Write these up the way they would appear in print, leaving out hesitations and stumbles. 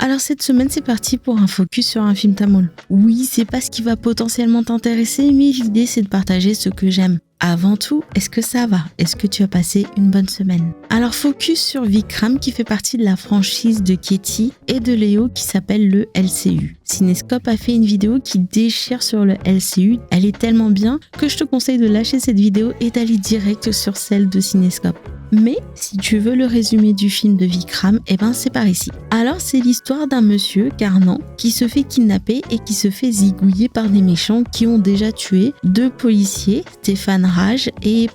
Alors cette semaine, c'est parti pour un focus sur un film tamoul. Oui, c'est pas ce qui va potentiellement t'intéresser, mais l'idée c'est de partager ce que j'aime. Avant tout, est-ce que ça va? Est-ce que tu as passé une bonne semaine? Alors focus sur Vikram qui fait partie de la franchise de Katie et de Léo qui s'appelle le LCU. Cinescope a fait une vidéo qui déchire sur le LCU. Elle est tellement bien que je te conseille de lâcher cette vidéo et d'aller direct sur celle de Cinescope. Mais si tu veux le résumé du film de Vikram, c'est par ici. Alors c'est l'histoire d'un monsieur, Karnan, qui se fait kidnapper et qui se fait zigouiller par des méchants qui ont déjà tué 2 policiers, Stéphane Raj et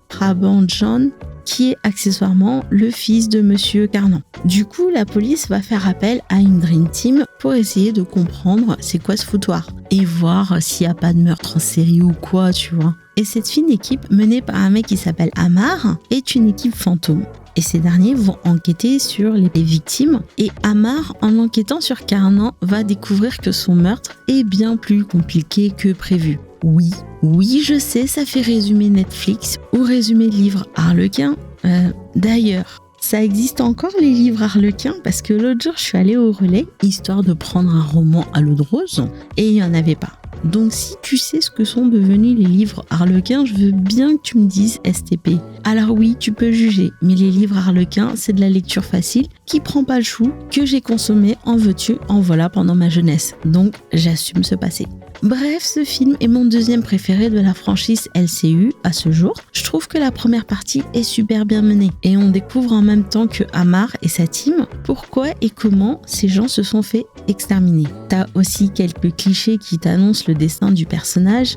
Prabandjan, qui est accessoirement le fils de monsieur Karnan. Du coup, la police va faire appel à une Dream Team pour essayer de comprendre c'est quoi ce foutoir et voir s'il n'y a pas de meurtre en série ou quoi, tu vois. Et cette fine équipe, menée par un mec qui s'appelle Amar, est une équipe fantôme. Et ces derniers vont enquêter sur les victimes. Et Amar, en enquêtant sur Karnan, va découvrir que son meurtre est bien plus compliqué que prévu. Oui, je sais, ça fait résumer Netflix ou résumer livre Harlequin. D'ailleurs, ça existe encore les livres Harlequin parce que l'autre jour, je suis allée au relais, histoire de prendre un roman à l'eau de rose, et il n'y en avait pas. Donc si tu sais ce que sont devenus les livres Harlequin, je veux bien que tu me dises STP. Alors oui, tu peux juger, mais les livres Harlequin, c'est de la lecture facile qui prend pas le chou, que j'ai consommé en veux-tu, en voilà pendant ma jeunesse. Donc j'assume ce passé. Bref, ce film est mon deuxième préféré de la franchise LCU à ce jour. Je trouve que la première partie est super bien menée et on découvre en même temps que Amar et sa team pourquoi et comment ces gens se sont fait exterminer. T'as aussi quelques clichés qui t'annoncent le destin du personnage.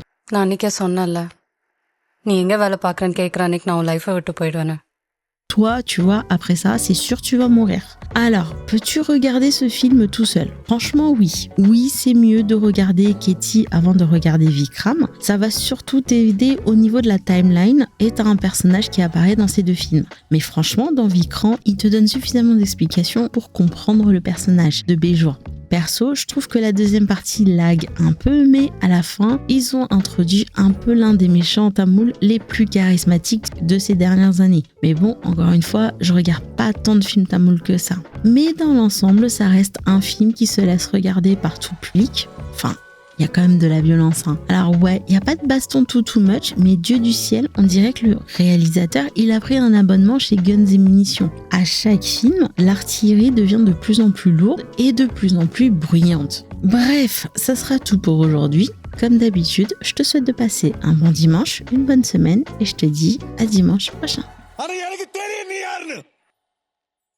Toi, tu vois, après ça, c'est sûr tu vas mourir. Alors, peux-tu regarder ce film tout seul? Franchement, oui. Oui, c'est mieux de regarder Katie avant de regarder Vikram. Ça va surtout t'aider au niveau de la timeline et t'as un personnage qui apparaît dans ces 2 films. Mais franchement, dans Vikram, il te donne suffisamment d'explications pour comprendre le personnage de Béjour. Perso, je trouve que la deuxième partie lag un peu, mais à la fin, ils ont introduit un peu l'un des méchants tamouls les plus charismatiques de ces dernières années. Mais bon, encore une fois, je regarde pas tant de films tamouls que ça. Mais dans l'ensemble, ça reste un film qui se laisse regarder par tout public. Enfin, il y a quand même de la violence. Alors ouais, il n'y a pas de baston too much, mais Dieu du ciel, on dirait que le réalisateur, il a pris un abonnement chez Guns et Munitions. À chaque film, l'artillerie devient de plus en plus lourde et de plus en plus bruyante. Bref, ça sera tout pour aujourd'hui. Comme d'habitude, je te souhaite de passer un bon dimanche, une bonne semaine et je te dis à dimanche prochain.